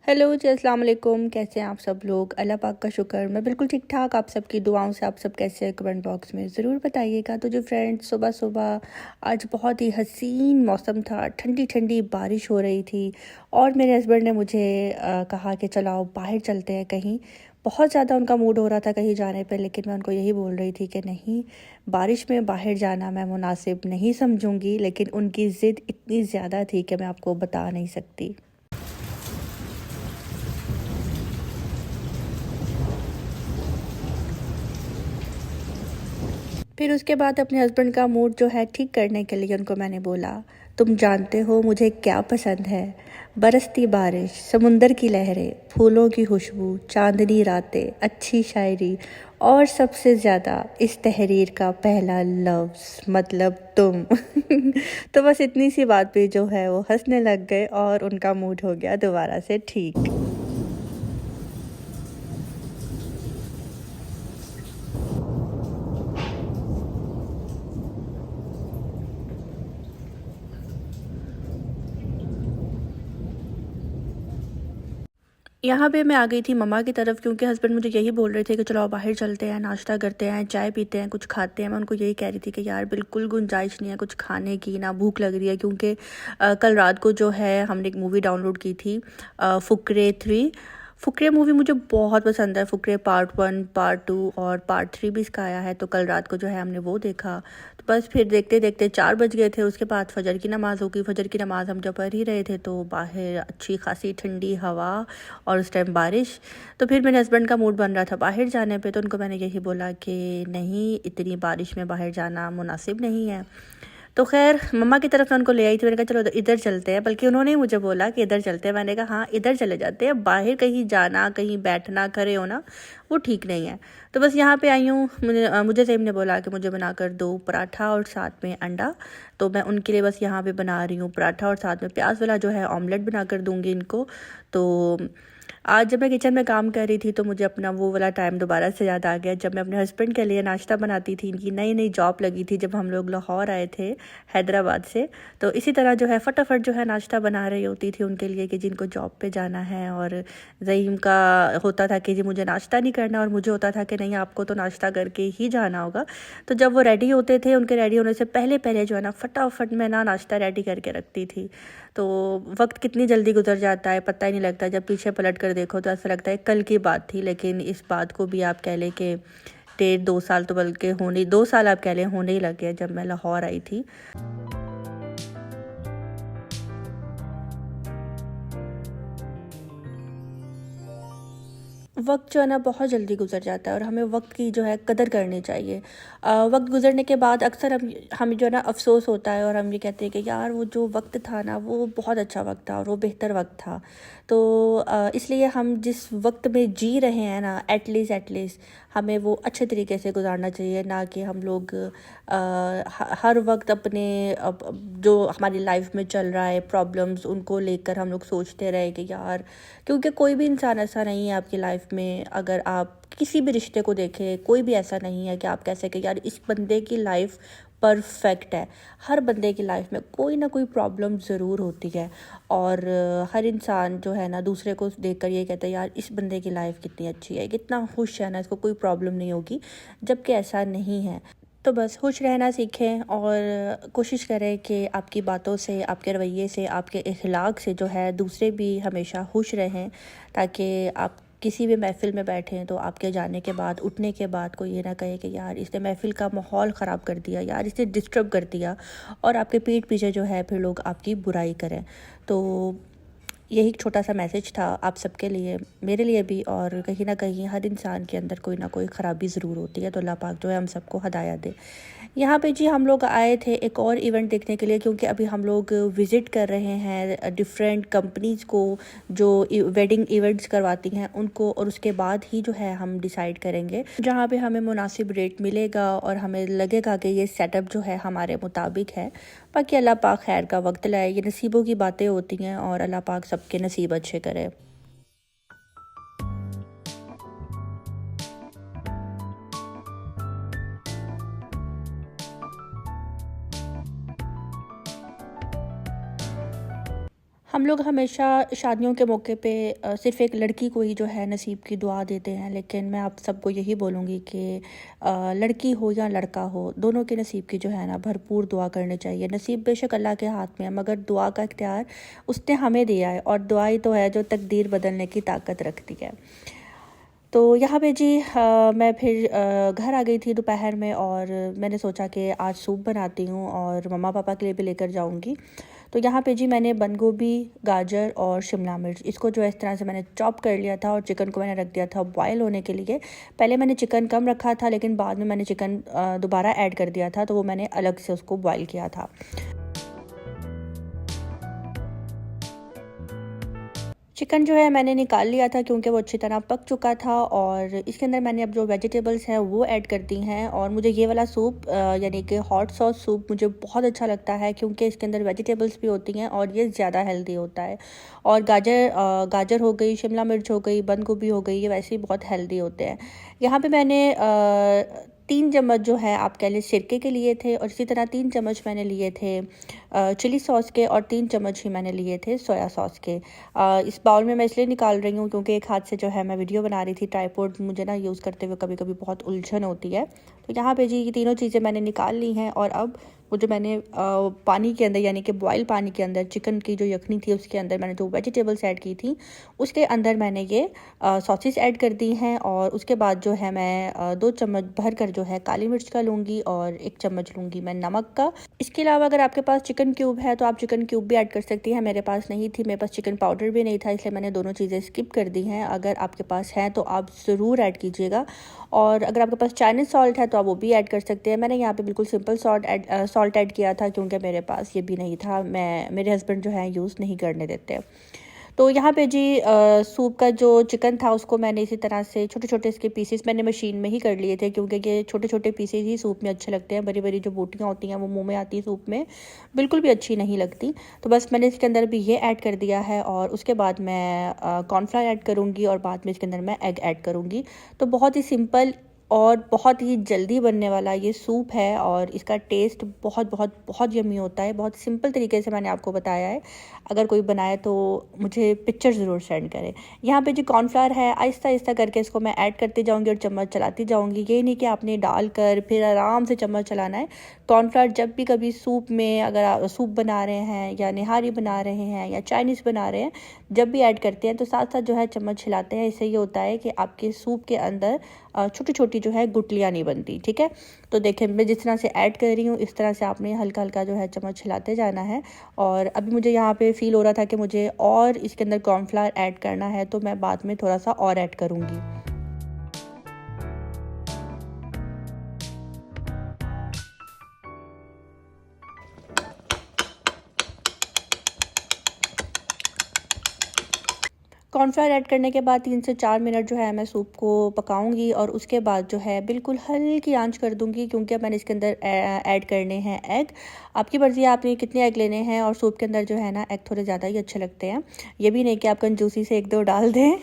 Hello जी, अस्सलाम वालेकुम। कैसे हैं आप सब लोग? अल्लाह पाक का शुक्र, मैं बिल्कुल ठीक ठाक। आप सबकी दुआओं से आप सब कैसे हैं कमेंट बॉक्स में ज़रूर बताइएगा। तो जो फ्रेंड्स, सुबह सुबह आज बहुत ही हसीन मौसम था, ठंडी ठंडी बारिश हो रही थी और मेरे हस्बैंड ने मुझे कहा कि चलो आओ बाहर चलते हैं कहीं। बहुत ज़्यादा उनका मूड हो रहा था कहीं जाने पे, लेकिन मैं उनको यही बोल रही थी कि नहीं, बारिश में बाहर जाना मैं मुनासिब नहीं समझूंगी। लेकिन उनकी ज़िद इतनी ज़्यादा थी कि मैं आपको बता नहीं सकती। फिर उसके बाद अपने हस्बैंड का मूड जो है ठीक करने के लिए उनको मैंने बोला, तुम जानते हो मुझे क्या पसंद है? बरसती बारिश, समुंदर की लहरें, फूलों की खुशबू, चांदनी रातें, अच्छी शायरी और सबसे ज़्यादा इस तहरीर का पहला लफ्ज़ मतलब तुम। तो बस इतनी सी बात पे जो है वो हंसने लग गए और उनका मूड हो गया दोबारा से ठीक। यहाँ पे मैं आ गई थी मम्मा की तरफ, क्योंकि हस्बैंड मुझे यही बोल रहे थे कि चलो बाहर चलते हैं, नाश्ता करते हैं, चाय पीते हैं, कुछ खाते हैं। मैं उनको यही कह रही थी कि यार बिल्कुल गुंजाइश नहीं है कुछ खाने की, ना भूख लग रही है। क्योंकि कल रात को जो है हमने एक मूवी डाउनलोड की थी, फुकरे 3। फुकरे मूवी मुझे बहुत पसंद है। फुकरे पार्ट 1, पार्ट 2 और पार्ट 3 भी इसका आया है। तो कल रात को जो है हमने वो देखा। तो बस फिर देखते देखते 4 बज गए थे। उसके बाद फजर की नमाज़ होगी। फजर की नमाज़ हम जब पढ़ ही रहे थे तो बाहर अच्छी खासी ठंडी हवा और उस टाइम बारिश। तो फिर मेरे हस्बैंड का मूड बन रहा था बाहर जाने पे। तो उनको मैंने यही बोला कि नहीं, इतनी बारिश में बाहर जाना मुनासिब नहीं है। तो खैर मम्मा की तरफ मैं उनको ले आई थी। मैंने कहा चलो इधर चलते हैं, बल्कि उन्होंने ही मुझे बोला कि इधर चलते हैं। मैंने कहा हाँ इधर चले जाते हैं, बाहर कहीं जाना, कहीं बैठना, खड़े होना वो ठीक नहीं है। तो बस यहाँ पे आई हूँ। मुझे सेम ने बोला कि मुझे बनाकर दो पराठा और साथ में अंडा। तो मैं उनके लिए बस यहाँ पे बना रही हूँ पराठा और साथ में प्याज वाला जो है ऑमलेट बनाकर दूंगी इनको। तो आज जब मैं किचन में काम कर रही थी तो मुझे अपना वो वाला टाइम दोबारा से याद आ गया, जब मैं अपने हस्बैंड के लिए नाश्ता बनाती थी। इनकी नई नई जॉब लगी थी जब हम लोग लाहौर आए थे हैदराबाद से। तो इसी तरह जो है फटाफट जो है नाश्ता बना रही होती थी उनके लिए कि जिनको जॉब पे जाना है। और ज़हीम का होता था कि जी मुझे नाश्ता नहीं करना, और मुझे होता था कि नहीं आपको तो नाश्ता करके ही जाना होगा। तो जब वो रेडी होते थे, उनके रेडी होने से पहले पहले जो है ना फटाफट मैं ना नाश्ता रेडी करके रखती थी। तो वक्त कितनी जल्दी गुजर जाता है पता ही नहीं लगता। जब पीछे पलट कर देखो तो ऐसा लगता है कल की बात थी। लेकिन इस बात को भी आप कह लें कि 1.5-2 साल तो बल्कि होने 2 साल आप कह लें होने ही लगे जब मैं लाहौर आई थी। वक्त जो है ना बहुत जल्दी गुजर जाता है और हमें वक्त की जो है कदर करनी चाहिए। वक्त गुजरने के बाद अक्सर हमें जो है ना अफसोस होता है और हम ये कहते हैं कि यार वो जो वक्त था ना वो बहुत अच्छा वक्त था और वो बेहतर वक्त था। तो इसलिए हम जिस वक्त में जी रहे हैं ना, एटलीस्ट हमें वो अच्छे तरीके से गुजारना चाहिए। ना कि हम लोग हर वक्त अपने जो हमारी लाइफ में चल रहा है प्रॉब्लम्स उनको लेकर हम लोग सोचते रहे कि यार, क्योंकि कोई भी इंसान ऐसा नहीं है आपकी लाइफ में। अगर आप किसी भी रिश्ते को देखें, कोई भी ऐसा नहीं है कि आप कह सकें यार इस बंदे की लाइफ परफेक्ट है। हर बंदे की लाइफ में कोई ना कोई प्रॉब्लम ज़रूर होती है। और हर इंसान जो है ना दूसरे को देखकर ये कहता है यार इस बंदे की लाइफ कितनी अच्छी है, कितना खुश है ना, इसको कोई प्रॉब्लम नहीं होगी। जबकि ऐसा नहीं है। तो बस खुश रहना सीखें और कोशिश करें कि आपकी बातों से, आपके रवैये से, आपके इखलाक से जो है दूसरे भी हमेशा खुश रहें। ताकि आप किसी भी महफ़िल में बैठें तो आपके जाने के बाद, उठने के बाद कोई ये ना कहे कि यार इसने महफ़िल का माहौल ख़राब कर दिया, यार इसने डिस्टर्ब कर दिया, और आपके पीठ पीछे जो है फिर लोग आपकी बुराई करें। तो यही एक छोटा सा मैसेज था आप सबके लिए, मेरे लिए भी। और कहीं ना कहीं हर इंसान के अंदर कोई ना कोई ख़राबी ज़रूर होती है। तो अल्लाह पाक जो है हम सबको हदायत दे। यहाँ पे जी हम लोग आए थे एक और इवेंट देखने के लिए, क्योंकि अभी हम लोग विज़िट कर रहे हैं डिफरेंट कंपनीज़ को जो वेडिंग इवेंट्स करवाती हैं उनको। और उसके बाद ही जो है हम डिसाइड करेंगे जहाँ पे हमें मुनासिब रेट मिलेगा और हमें लगेगा कि ये सेटअप जो है हमारे मुताबिक है। बाकी अल्लाह पाक खैर का वक्त लाए, ये नसीबों की बातें होती हैं और अल्लाह पाक सबके नसीब अच्छे करे। हम लोग हमेशा शादियों के मौके पे सिर्फ़ एक लड़की को ही जो है नसीब की दुआ देते हैं, लेकिन मैं आप सबको यही बोलूँगी कि लड़की हो या लड़का हो, दोनों के नसीब की जो है ना भरपूर दुआ करनी चाहिए। नसीब बेशक अल्लाह के हाथ में है, मगर दुआ का इख्तियार उसने हमें दिया है, और दुआ ही तो है जो तकदीर बदलने की ताकत रखती है। तो यहाँ पे जी मैं फिर घर आ गई थी दोपहर में, और मैंने सोचा कि आज सूप बनाती हूँ और मम्मा पापा के लिए भी लेकर जाऊँगी। तो यहाँ पे जी मैंने बंद गोभी, गाजर और शिमला मिर्च, इसको जो है इस तरह से मैंने चॉप कर लिया था, और चिकन को मैंने रख दिया था बॉयल होने के लिए। पहले मैंने चिकन कम रखा था, लेकिन बाद में मैंने चिकन दोबारा ऐड कर दिया था, तो वो मैंने अलग से उसको बॉयल किया था। चिकन जो है मैंने निकाल लिया था, क्योंकि वो अच्छी तरह पक चुका था, और इसके अंदर मैंने अब जो वेजिटेबल्स हैं वो ऐड कर दी हैं। और मुझे ये वाला सूप यानी कि हॉट सॉस सूप मुझे बहुत अच्छा लगता है, क्योंकि इसके अंदर वेजिटेबल्स भी होती हैं और ये ज़्यादा हेल्दी होता है। और गाजर हो गई, शिमला मिर्च हो गई, बंद गोभी हो गई, ये वैसे ही बहुत हेल्दी होते हैं। यहाँ पे मैंने 3 चम्मच जो है आप कह लें सिरके के लिए थे, और इसी तरह 3 चम्मच मैंने लिए थे चिली सॉस के, और 3 चम्मच ही मैंने लिए थे सोया सॉस के। इस बाउल में मैं इसलिए निकाल रही हूँ क्योंकि एक हाथ से जो है मैं वीडियो बना रही थी, ट्राइपॉड मुझे ना यूज़ करते हुए कभी कभी बहुत उलझन होती है। तो यहाँ पे जी ये तीनों चीज़ें मैंने निकाल ली हैं, और अब वो जो मैंने पानी के अंदर यानी कि बॉयल पानी के अंदर चिकन की जो यखनी थी उसके अंदर मैंने जो वेजिटेबल्स ऐड की थी, उसके अंदर मैंने ये सॉसेस ऐड कर दी हैं। और उसके बाद जो है मैं 2 चम्मच भर कर जो है काली मिर्च का लूँगी, और 1 चम्मच लूँगी मैं नमक का। इसके अलावा अगर आपके पास चिकन क्यूब है तो आप चिकन क्यूब भी ऐड कर सकती हैं। मेरे पास नहीं थी, मेरे पास चिकन पाउडर भी नहीं था, इसलिए मैंने दोनों चीज़ें स्किप कर दी हैं। अगर आपके पास है तो आप ज़रूर ऐड कीजिएगा। और अगर आपके पास चाइनीज़ सॉल्ट है तो आप वो भी ऐड कर सकते हैं। मैंने यहाँ पे बिल्कुल सिंपल सॉल्ट ऐड किया था, क्योंकि मेरे पास ये भी नहीं था, मेरे हस्बैंड जो है यूज़ नहीं करने देते। तो यहाँ पे जी सूप का जो चिकन था उसको मैंने इसी तरह से छोटे छोटे इसके पीसेस मैंने मशीन में ही कर लिए थे, क्योंकि ये छोटे छोटे पीसेस ही सूप में अच्छे लगते हैं। बड़ी बड़ी जो बोटियाँ होती हैं वो मुंह में आती है सूप में, बिल्कुल भी अच्छी नहीं लगती। तो बस मैंने इसके अंदर भी ये ऐड कर दिया है, और उसके बाद मैं कॉर्नफ्लावर ऐड करूँगी, और बाद में इसके अंदर मैं एग ऐड करूँगी। तो बहुत ही सिंपल और बहुत ही जल्दी बनने वाला ये सूप है, और इसका टेस्ट बहुत बहुत बहुत यम्मी होता है। बहुत सिंपल तरीके से मैंने आपको बताया है, अगर कोई बनाए तो मुझे पिक्चर ज़रूर सेंड करें। यहाँ पे जो कॉर्नफ्लावर है आहिस्ता आहिस्ता करके इसको मैं ऐड करती जाऊँगी और चम्मच चलाती जाऊँगी। ये नहीं कि आपने डाल कर फिर आराम से चम्मच चलाना है। कॉर्नफ्लावर जब भी कभी सूप में, अगर आप सूप बना रहे हैं या निहारी बना रहे हैं या चाइनीज़ बना रहे हैं, जब भी ऐड करते हैं तो साथ साथ जो है चम्मच हिलाते हैं। इससे ये होता है कि आपके सूप के अंदर छोटी छोटी जो है गुठलियाँ नहीं बनती। ठीक है, तो देखिए मैं जिस तरह से ऐड कर रही हूँ इस तरह से आपने हल्का हल्का जो है चम्मच हिलाते जाना है। और अभी मुझे यहाँ पे फील हो रहा था कि मुझे और इसके अंदर कॉर्नफ्लावर ऐड करना है, तो मैं बाद में थोड़ा सा और ऐड करूँगी। कॉर्नफ्लावर ऐड करने के बाद 3 से 4 मिनट जो है मैं सूप को पकाऊंगी, और उसके बाद जो है बिल्कुल हल्की आंच कर दूंगी, क्योंकि अब मैंने इसके अंदर ऐड करने हैं एग। आपकी मर्ज़ी है आपने कितने एग लेने हैं, और सूप के अंदर जो है ना एग थोड़े ज़्यादा ही अच्छे लगते हैं। ये भी नहीं कि आप कंजूसी से 1-2 डाल दें।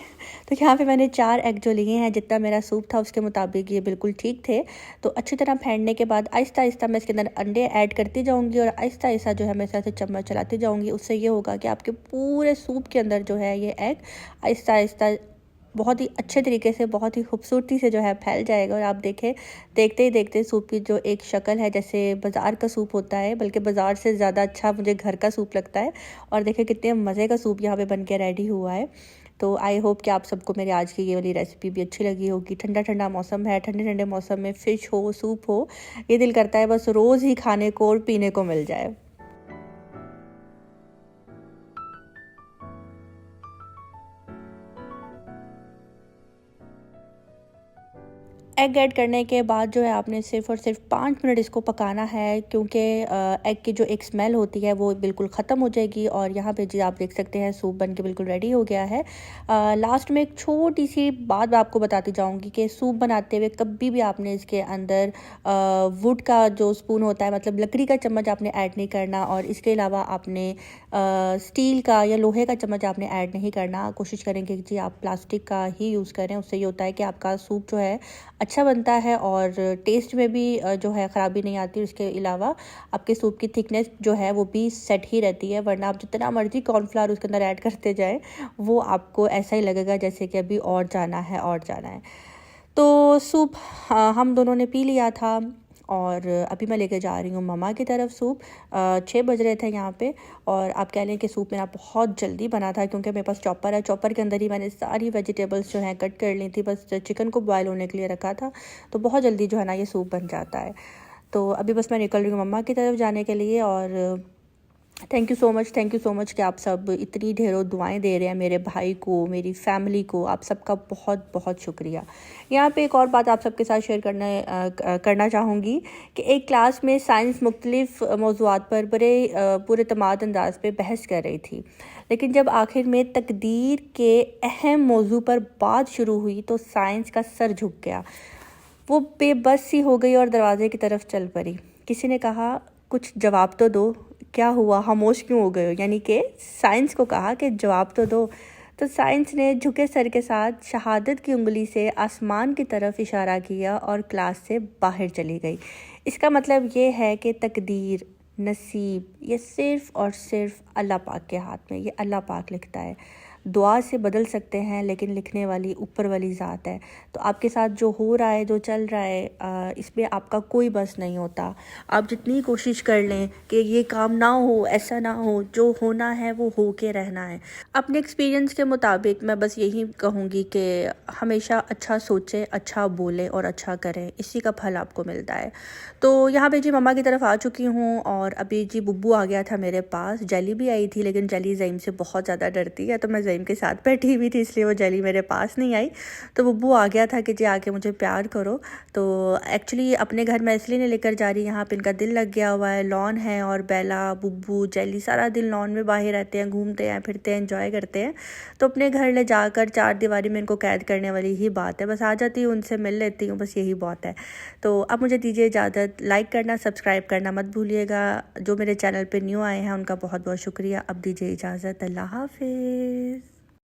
तो यहाँ पे मैंने 4 एग जो लिए हैं, जितना मेरा सूप था उसके मुताबिक ये बिल्कुल ठीक थे। तो अच्छी तरह फेंटने के बाद आहिस्ता आहिस्ता मैं इसके अंदर अंडे ऐड करती जाऊँगी, और आहिस्ता आहिस्ता जो है मैं इस तरह से चम्मच चलाती जाऊँगी। उससे ये होगा कि आपके पूरे सूप के अंदर जो है ये एग आहिस्ता आहिस्ता बहुत ही अच्छे तरीके से, बहुत ही खूबसूरती से जो है फैल जाएगा। और आप देखें, देखते ही देखते सूप की जो एक शक्ल है जैसे बाज़ार का सूप होता है, बल्कि बाज़ार से ज़्यादा अच्छा मुझे घर का सूप लगता है। और देखें कितने मज़े का सूप यहाँ पे बन के रेडी हुआ है। तो आई होप कि आप सबको मेरी आज की ये वाली रेसिपी भी अच्छी लगी होगी। ठंडा ठंडा मौसम है, ठंडे ठंडे मौसम में फ़िश हो, सूप हो, ये दिल करता है बस रोज़ ही खाने को और पीने को मिल जाए। एग ऐड करने के बाद जो है आपने सिर्फ़ और सिर्फ 5 मिनट इसको पकाना है, क्योंकि एग की जो एक स्मेल होती है वो बिल्कुल ख़त्म हो जाएगी। और यहाँ पे जी आप देख सकते हैं सूप बन के बिल्कुल रेडी हो गया है। लास्ट में एक छोटी सी बात मैं आपको बताती जाऊँगी कि सूप बनाते हुए कभी भी आपने इसके अंदर वुड का जो स्पून होता है, मतलब लकड़ी का चम्मच आपने ऐड नहीं करना, और इसके अलावा आपने स्टील का या लोहे का चम्मच आपने ऐड नहीं करना। कोशिश करेंगे कि जी आप प्लास्टिक का ही यूज़ करें, उससे ये होता है कि आपका सूप जो है अच्छा बनता है और टेस्ट में भी जो है ख़राबी नहीं आती। उसके अलावा आपके सूप की थिकनेस जो है वो भी सेट ही रहती है, वरना आप जितना मर्ज़ी कॉर्नफ्लावर उसके अंदर ऐड करते जाएँ वो आपको ऐसा ही लगेगा जैसे कि अभी और जाना है और जाना है। तो सूप हम दोनों ने पी लिया था और अभी मैं लेके जा रही हूँ मम्मा की तरफ सूप। 6 बज रहे थे यहाँ पे और आप कह लें कि सूप मेरा बहुत जल्दी बना था, क्योंकि मेरे पास चॉपर है। चॉपर के अंदर ही मैंने सारी वेजिटेबल्स जो हैं कट कर ली थी, बस चिकन को बॉयल होने के लिए रखा था, तो बहुत जल्दी जो है ना ये सूप बन जाता है। तो अभी बस मैं निकल रही हूँ मम्मा की तरफ जाने के लिए। और थैंक यू सो मच कि आप सब इतनी ढेरों दुआएं दे रहे हैं मेरे भाई को, मेरी फैमिली को। आप सबका बहुत बहुत शुक्रिया। यहाँ पे एक और बात आप सबके साथ शेयर करना चाहूँगी कि एक क्लास में साइंस मुख्तलिफ मौज़ूआत पर पूरे तमाद अंदाज पे बहस कर रही थी, लेकिन जब आखिर में तकदीर के अहम मौजू पर बात शुरू हुई तो साइंस का सर झुक गया। वो बेबस सी हो गई और दरवाजे की तरफ चल पड़ी। किसी ने कहा, कुछ जवाब तो दो, क्या हुआ, खामोश क्यों हो गए हो? यानी कि साइंस को कहा कि जवाब तो दो। तो साइंस ने झुके सर के साथ शहादत की उंगली से आसमान की तरफ इशारा किया और क्लास से बाहर चली गई। इसका मतलब ये है कि तकदीर, नसीब, ये सिर्फ़ और सिर्फ अल्लाह पाक के हाथ में। ये अल्लाह पाक लिखता है। दुआ से बदल सकते हैं, लेकिन लिखने वाली ऊपर वाली ज़ात है। तो आपके साथ जो हो रहा है, जो चल रहा है, इसमें आपका कोई बस नहीं होता। आप जितनी कोशिश कर लें कि ये काम ना हो, ऐसा ना हो, जो होना है वो हो के रहना है। अपने एक्सपीरियंस के मुताबिक मैं बस यही कहूँगी कि हमेशा अच्छा सोचें, अच्छा बोलें और अच्छा करें, इसी का फल आपको मिलता है। तो यहाँ पे जी मम्मा की तरफ आ चुकी हूँ और अभी जी बुब्बू आ गया था मेरे पास। जेली भी आई थी, लेकिन जेली ज़ईम से बहुत ज़्यादा डरती है, तो मैं ज़ईम के साथ बैठी हुई थी, इसलिए वो जेली मेरे पास नहीं आई। तो बुब्बू आ गया था कि जी आके मुझे प्यार करो। तो एक्चुअली अपने घर मैं इसलिए नहीं लेकर जा रही, यहाँ पे इनका दिल लग गया हुआ है। लॉन है और बेला, बुब्बू, जेली सारा दिन लॉन में बाहर रहते हैं, घूमते हैं, फिरते हैं, एंजॉय करते हैं। तो अपने घर ले जाकर चार दीवारी में इनको कैद करने वाली ही बात है। बस आ जाती हूँ, उनसे मिल लेती हूँ, बस यही बहुत है। तो अब मुझे दीजिए इजाज़त। लाइक करना, सब्सक्राइब करना मत भूलिएगा। जो मेरे चैनल पे न्यू आए हैं उनका बहुत बहुत शुक्रिया। अब दीजिए इजाज़त। अल्लाह हाफिज़।